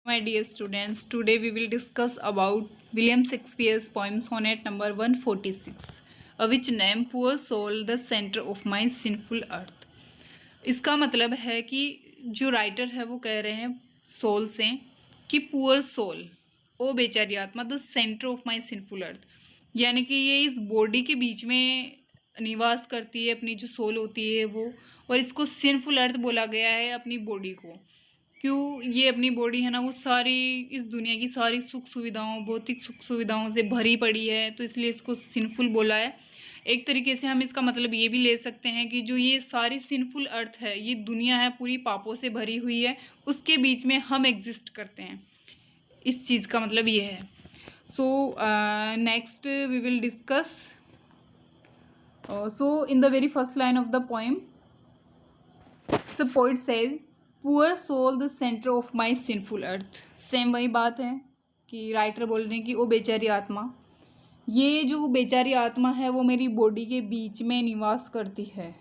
My dear students, today we will discuss about William Shakespeare's poem sonnet number 146, which name poor soul the center of my sinful earth। इसका मतलब है कि जो writer है वो कह रहे हैं सोल से कि पुअर सोल, ओ बेचारी आत्मा, the centre of my sinful earth, यानी कि ये इस बॉडी के बीच में निवास करती है, अपनी जो सोल होती है वो, और इसको सिंफुल अर्थ बोला गया है अपनी बॉडी को। क्यों? ये अपनी बॉडी है ना, वो सारी इस दुनिया की सारी सुख सुविधाओं, भौतिक सुख सुविधाओं से भरी पड़ी है, तो इसलिए इसको सिंफुल बोला है। एक तरीके से हम इसका मतलब ये भी ले सकते हैं कि जो ये सारी सिंफुल अर्थ है, ये दुनिया है पूरी पापों से भरी हुई है, उसके बीच में हम एग्जिस्ट करते हैं। इस चीज़ का मतलब ये है। So next we will discuss. So in the very first line of the poem, so poet says poor soul the centre of my sinful earth. Same वही बात है कि राइटर बोल रहे हैं कि ओ बेचारी आत्मा, ये जो बेचारी आत्मा है वो मेरी बॉडी के बीच में निवास करती है,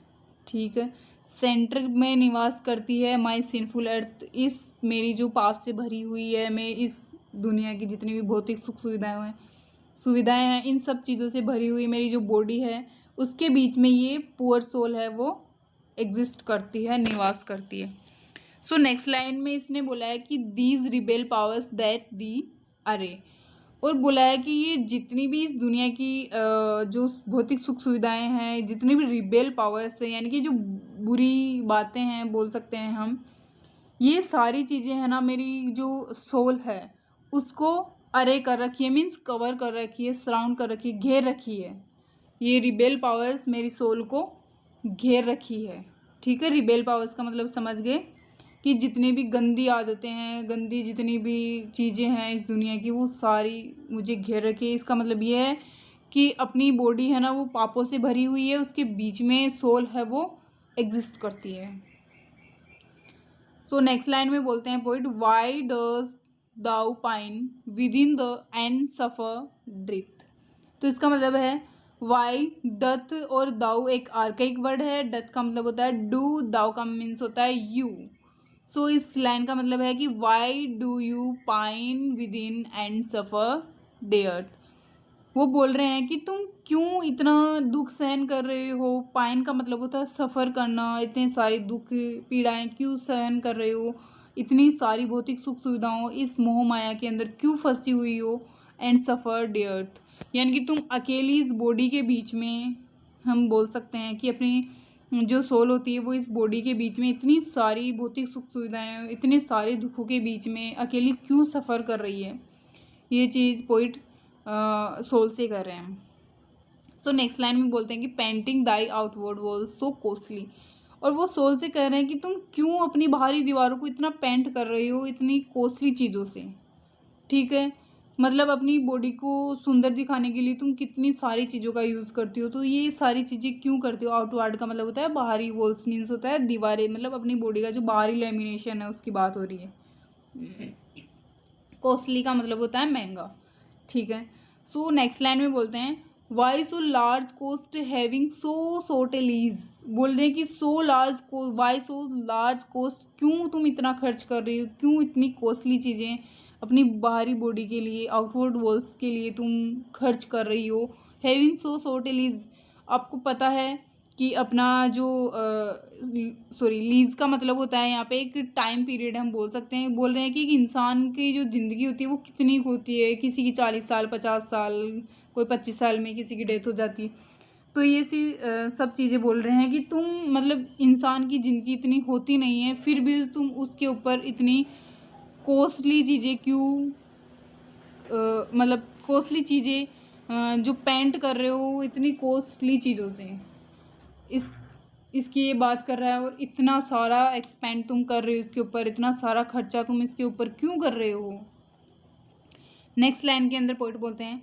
ठीक है, सेंटर में निवास करती है। माई सिंफुल अर्थ, इस मेरी जो पाप से भरी हुई है, मैं इस दुनिया की जितनी भी भौतिक सुख सुविधाएं हैं, इन सब चीज़ों से भरी हुई मेरी जो बॉडी है, उसके बीच में ये पुअर सोल है वो एग्जिस्ट करती है, निवास करती है। सो नेक्स्ट लाइन में इसने बोला है कि these rebel powers that the अरे, और बोला है कि ये जितनी भी इस दुनिया की जो भौतिक सुख सुविधाएं हैं, जितनी भी रिबेल पावर्स हैं, यानी कि जो बुरी बातें हैं बोल सकते हैं हम, ये सारी चीज़ें हैं ना, मेरी जो सोल है उसको अरे कर रखी है, मीन्स कवर कर रखी है, सराउंड कर रखी है, घेर रखी है। ये रिबेल पावर्स मेरी सोल को घेर रखी है, ठीक है। रिबेल पावर्स का मतलब समझ गए कि जितनी भी गंदी आदतें हैं, गंदी जितनी भी चीज़ें हैं इस दुनिया की, वो सारी मुझे घेर रखी है। इसका मतलब ये है कि अपनी बॉडी है ना, वो पापों से भरी हुई है, उसके बीच में सोल है वो एग्जिस्ट करती है। सो नेक्स्ट लाइन में बोलते हैं poet, why does thou pine within the and suffer dearth. तो इसका मतलब है वाई, डथ और दाउ एक आर्काइक वर्ड है। डथ का मतलब होता है डू, दाउ का मीन्स होता है यू। सो इस लाइन का मतलब है कि why do you pine within and suffer dearth. वो बोल रहे हैं कि तुम क्यों इतना दुख सहन कर रहे हो। पाइन का मतलब होता है सफ़र करना, इतने सारे दुख पीड़ाएं क्यों सहन कर रहे हो, इतनी सारी भौतिक सुख सुविधाओं इस मोह माया के अंदर क्यों फंसी हुई हो। एंड सफ़र डेयर्थ, यानी कि तुम अकेली इस बॉडी के बीच में, हम बोल सकते हैं कि अपनी जो सोल होती है वो इस बॉडी के बीच में इतनी सारी भौतिक सुख सुविधाएं, इतने सारे दुखों के बीच में अकेली क्यों सफ़र कर रही है। ये चीज़ पोइट सोल से कर रहे हैं। सो नेक्स्ट लाइन में बोलते हैं कि पेंटिंग दाई आउटवर्ड वॉल सो कॉस्टली, और वो सोल से कह रहे हैं कि तुम क्यों अपनी बाहरी दीवारों को इतना पेंट कर रही हो इतनी कॉस्टली चीज़ों से, ठीक है। मतलब अपनी बॉडी को सुंदर दिखाने के लिए तुम कितनी सारी चीज़ों का यूज़ करती हो, तो ये सारी चीज़ें क्यों करती हो। आउटवर्ड का मतलब होता है बाहरी, वॉल्स मीन्स होता है दीवारें, मतलब अपनी बॉडी का जो बाहरी लेमिनेशन है उसकी बात हो रही है। कॉस्टली का मतलब होता है महंगा, ठीक है। सो नेक्स्ट लाइन में बोलते हैं why so large cost having so short a lease. बोल रहे हैं कि सो लार्ज को, वाई सो लार्ज कॉस्ट, क्यों तुम इतना खर्च कर रही हो, क्यों इतनी कॉस्टली चीज़ें अपनी बाहरी बॉडी के लिए, आउटवर्ड वॉल्स के लिए तुम खर्च कर रही हो। Having so short a lease, आपको पता है कि अपना जो लीज का मतलब होता है यहाँ पे एक टाइम पीरियड, हम बोल सकते हैं। बोल रहे हैं कि एक इंसान की जो ज़िंदगी होती है वो कितनी होती है, किसी की 40 साल, 50 साल, कोई 25 साल में किसी की डेथ हो जाती है। तो ये सी सब चीज़ें बोल रहे हैं कि तुम, मतलब इंसान की ज़िंदगी इतनी होती नहीं है, फिर भी तुम उसके ऊपर इतनी कॉस्टली चीज़ें क्यों, मतलब कॉस्टली चीज़ें जो पेंट कर रहे हो इतनी कॉस्टली चीज़ों से, इसकी ये बात कर रहा है। और इतना सारा एक्सपेंड तुम कर रहे हो इसके ऊपर, इतना सारा खर्चा तुम इसके ऊपर क्यों कर रहे हो। नेक्स्ट लाइन के अंदर पोइट बोलते हैं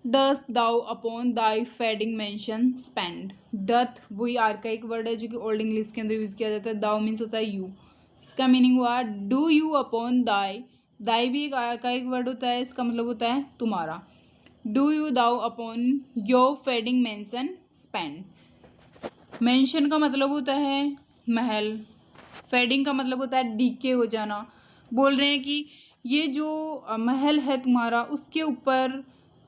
dost thou upon thy fading mansion spend. Doth वही आर्काइक वर्ड है जो कि ओल्ड इंग्लिश के अंदर यूज़ किया जाता है। दाउ मीन्स होता है यू, इसका मीनिंग हुआ डू यू अपॉन दाई। दाई भी एक आर्काइक वर्ड होता है, इसका मतलब होता है तुम्हारा। Do you thou upon your fading mansion spend. Mansion का मतलब होता है महल, फेडिंग का मतलब होता है डीके हो जाना। बोल रहे हैं कि ये जो महल है तुम्हारा, उसके ऊपर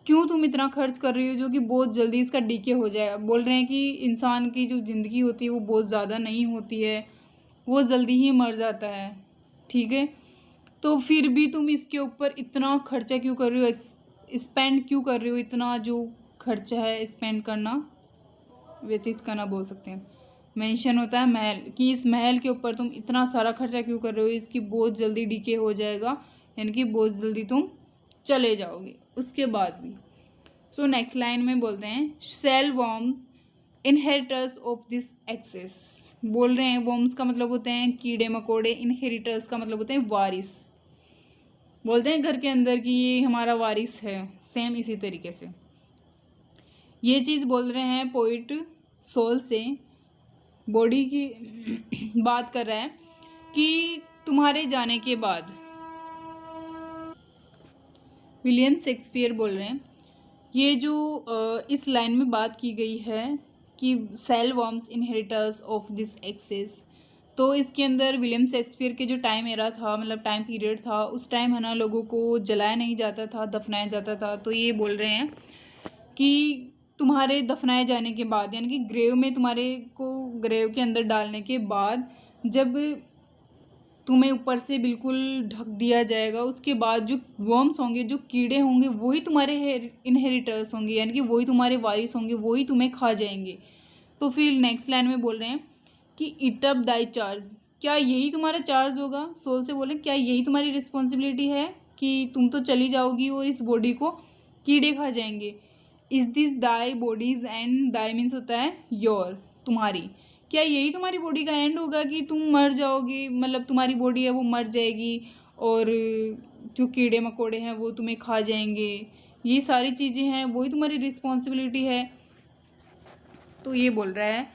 क्यों तुम इतना खर्च कर रही हो जो कि बहुत जल्दी इसका डीके हो जाए। बोल रहे हैं कि इंसान की जो ज़िंदगी होती है वो बहुत ज़्यादा नहीं होती है, वो जल्दी ही मर जाता है, ठीक है। तो फिर भी तुम इसके ऊपर इतना खर्चा क्यों कर रही हो, स्पेंड क्यों कर रही हो, इतना जो खर्चा है स्पेंड करना, व्यतीत करना बोल सकते हैं। मेंशन होता है महल, कि इस महल के ऊपर तुम इतना सारा खर्चा क्यों कर रहे हो, इसकी बहुत जल्दी डीके हो जाएगा, यानी कि बहुत जल्दी तुम चले जाओगे उसके बाद भी। सो नेक्स्ट लाइन में बोलते हैं shall worms inheritors of this excess. बोल रहे हैं वॉर्म्स का मतलब होते हैं कीड़े मकोड़े, इनहेरिटर्स का मतलब होते हैं वारिस। बोलते हैं घर के अंदर कि ये हमारा वारिस है, सेम इसी तरीके से ये चीज़ बोल रहे हैं पोइट सोल से, बॉडी की बात कर रहा है कि तुम्हारे जाने के बाद। विलियम शेक्सपियर बोल रहे हैं ये जो इस लाइन में बात की गई है कि shall worms inheritors of this excess, तो इसके अंदर विलियम शेक्सपियर के जो टाइम एरा था, मतलब टाइम पीरियड था, उस टाइम है ना लोगों को जलाया नहीं जाता था, दफनाया जाता था। तो ये बोल रहे हैं कि तुम्हारे दफनाए जाने के बाद, यानी कि ग्रेव में तुम्हारे को ग्रेव के अंदर डालने के बाद जब तुम्हें ऊपर से बिल्कुल ढक दिया जाएगा, उसके बाद जो वर्म्स होंगे, जो कीड़े होंगे, वही तुम्हारे इनहेरिटर्स होंगे, यानी कि वही तुम्हारे वारिस होंगे, वही तुम्हें खा जाएंगे। तो फिर नेक्स्ट लाइन में बोल रहे हैं कि इट अप दाई चार्ज, क्या यही तुम्हारा चार्ज होगा। सोल से बोले क्या यही तुम्हारी रिस्पॉन्सिबिलिटी है कि तुम तो चली जाओगी और इस बॉडी को कीड़े खा जाएंगे। Is this Dai bodies and, Dai means होता है योर, तुम्हारी, क्या यही तुम्हारी बॉडी का एंड होगा कि तुम मर जाओगी, मतलब तुम्हारी बॉडी है वो मर जाएगी और जो कीड़े मकोड़े हैं वो तुम्हें खा जाएंगे, ये सारी चीज़ें हैं वही तुम्हारी रिस्पॉन्सिबिलिटी है। तो ये बोल रहा है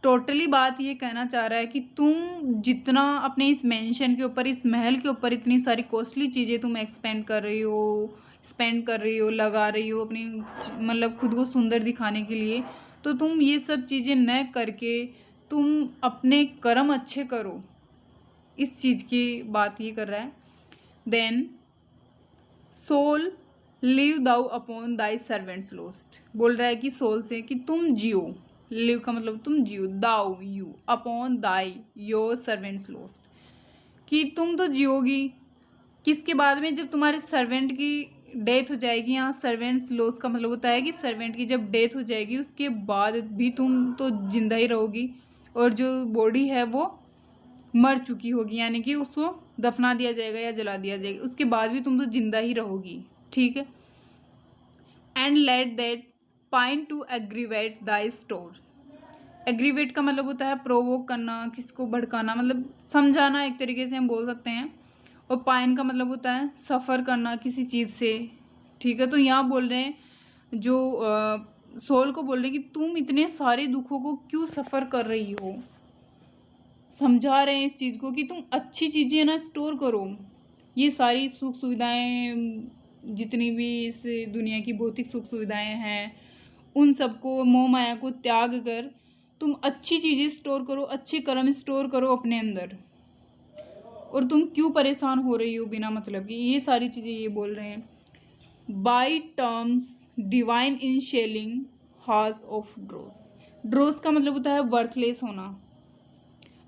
टोटली बात ये कहना चाह रहा है कि तुम जितना अपने इस मेंशन के ऊपर, इस महल के ऊपर इतनी सारी कॉस्टली चीज़ें तुम स्पेंड कर रही हो, लगा रही हो अपनी, मतलब खुद को सुंदर दिखाने के लिए, तो तुम ये सब चीज़ें न करके तुम अपने कर्म अच्छे करो, इस चीज़ की बात ये कर रहा है। देन सोल लिव दाउ अपॉन दाई सर्वेंट्स लोस्ट, बोल रहा है कि सोल से कि तुम जियो, लिव का मतलब तुम जियो, thou you, upon thy your servants lost, कि तुम तो जियोगी किसके बाद में, जब तुम्हारे सर्वेंट की डेथ हो जाएगी। यहाँ सर्वेंट्स लॉस का मतलब होता है कि सर्वेंट की जब डेथ हो जाएगी उसके बाद भी तुम तो जिंदा ही रहोगी, और जो बॉडी है वो मर चुकी होगी, यानी कि उसको दफना दिया जाएगा या जला दिया जाएगा, उसके बाद भी तुम तो जिंदा ही रहोगी, ठीक है। And let that pine to aggravate thy store, aggravate का मतलब होता है प्रोवोक करना, किसको भड़काना, मतलब समझाना एक तरीके से हम बोल सकते हैं। और पाइन का मतलब होता है सफ़र करना किसी चीज़ से, ठीक है। तो यहाँ बोल रहे हैं जो सोल को बोल रहे हैं कि तुम इतने सारे दुखों को क्यों सफ़र कर रही हो, समझा रहे हैं इस चीज़ को कि तुम अच्छी चीज़ें ना स्टोर करो, ये सारी सुख सुविधाएं, जितनी भी इस दुनिया की भौतिक सुख सुविधाएं हैं, उन सबको, मोह माया को त्याग कर तुम अच्छी चीज़ें स्टोर करो, अच्छे कर्म स्टोर करो अपने अंदर, और तुम क्यों परेशान हो रही हो बिना मतलब की, ये सारी चीज़ें ये बोल रहे हैं। Buy terms divine in selling hours of dross, dross का मतलब होता है वर्थलेस होना।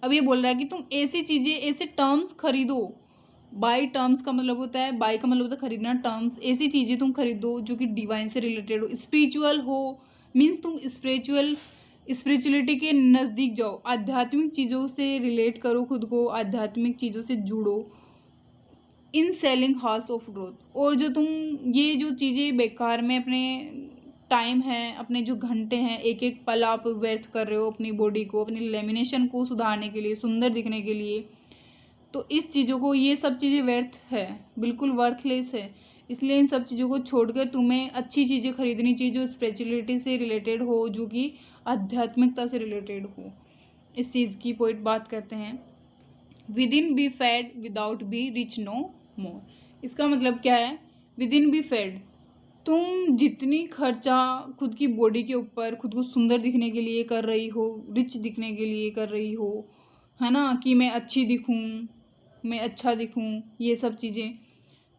अब ये बोल रहा है कि तुम ऐसी चीज़ें, ऐसे टर्म्स खरीदो। बाई टर्म्स का मतलब होता है, बाई का मतलब होता है खरीदना, टर्म्स ऐसी चीज़ें तुम खरीदो जो कि डिवाइन से रिलेटेड हो, स्पिरिचुअल हो, मीन्स तुम स्पिरिचुअलिटी के नज़दीक जाओ, आध्यात्मिक चीज़ों से रिलेट करो खुद को, आध्यात्मिक चीज़ों से जुड़ो। In selling house of growth, और जो तुम ये जो चीज़ें बेकार में अपने टाइम है, अपने जो घंटे हैं, एक एक पल आप व्यर्थ कर रहे हो अपनी बॉडी को, अपनी लेमिनेशन को सुधारने के लिए, सुंदर दिखने के लिए, तो इस चीज़ों को, ये सब चीज़ें व्यर्थ है, बिल्कुल वर्थलेस है। इसलिए इन सब चीज़ों को छोड़कर तुम्हें अच्छी चीज़ें खरीदनी चाहिए जो स्पिरिचुअलिटी से रिलेटेड हो, जो कि आध्यात्मिकता से रिलेटेड हो। इस चीज़ की पोइट बात करते हैं। Within be fed without be rich no more, इसका मतलब क्या है। विद इन बी फेड, तुम जितनी खर्चा खुद की बॉडी के ऊपर, खुद को सुंदर दिखने के लिए कर रही हो, रिच दिखने के लिए कर रही हो, है ना, कि मैं अच्छी दिखूं, मैं अच्छा दिखूं, ये सब चीज़ें,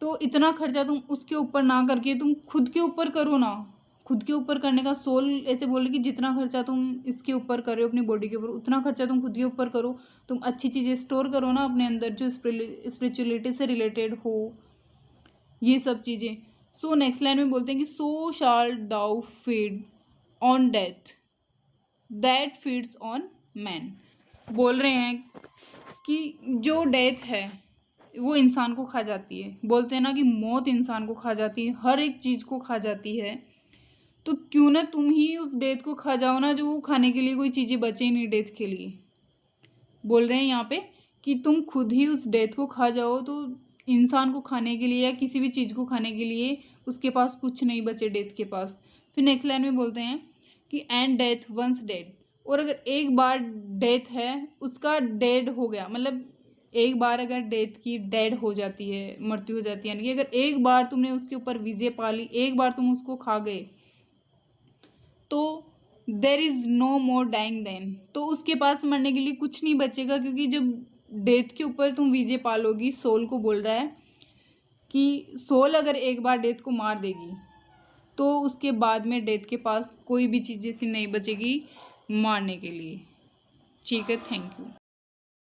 तो इतना खर्चा तुम उसके ऊपर ना करके तुम खुद के ऊपर करो ना। खुद के ऊपर करने का सोल ऐसे बोल रही कि जितना खर्चा तुम इसके ऊपर कर रहे हो अपनी बॉडी के ऊपर, उतना खर्चा तुम खुद के ऊपर करो। तुम अच्छी चीज़ें स्टोर करो ना अपने अंदर जो स्पिरिचुअलिटी से रिलेटेड हो, ये सब चीज़ें। सो नेक्स्ट लाइन में बोलते हैं कि so shall thou feed on death that feeds on man. बोल रहे हैं कि जो डेथ है वो इंसान को खा जाती है। बोलते हैं ना कि मौत इंसान को खा जाती है, हर एक चीज़ को खा जाती है। तो क्यों ना तुम ही उस डेथ को खा जाओ ना, जो खाने के लिए कोई चीज़ें बचे नहीं डेथ के लिए। बोल रहे हैं यहाँ पे कि तुम खुद ही उस डेथ को खा जाओ, तो इंसान को खाने के लिए या किसी भी चीज़ को खाने के लिए उसके पास कुछ नहीं बचे डेथ के पास। फिर नेक्स्ट लाइन में बोलते हैं कि एंड डेथ वंस डेड। और अगर एक बार डेथ है उसका डेड हो गया, मतलब एक बार अगर डेथ की डेड हो जाती है, मृत्यु हो जाती है, यानी कि अगर एक बार तुमने उसके ऊपर विजय पा ली, एक बार तुम उसको खा गए, तो there is no more dying then. तो उसके पास मरने के लिए कुछ नहीं बचेगा, क्योंकि जब डेथ के ऊपर तुम विजय पालोगी, सोल को बोल रहा है कि सोल अगर एक बार डेथ को मार देगी तो उसके बाद में डेथ के पास कोई भी चीज़ ऐसी नहीं बचेगी मारने के लिए। ठीक है, थैंक यू।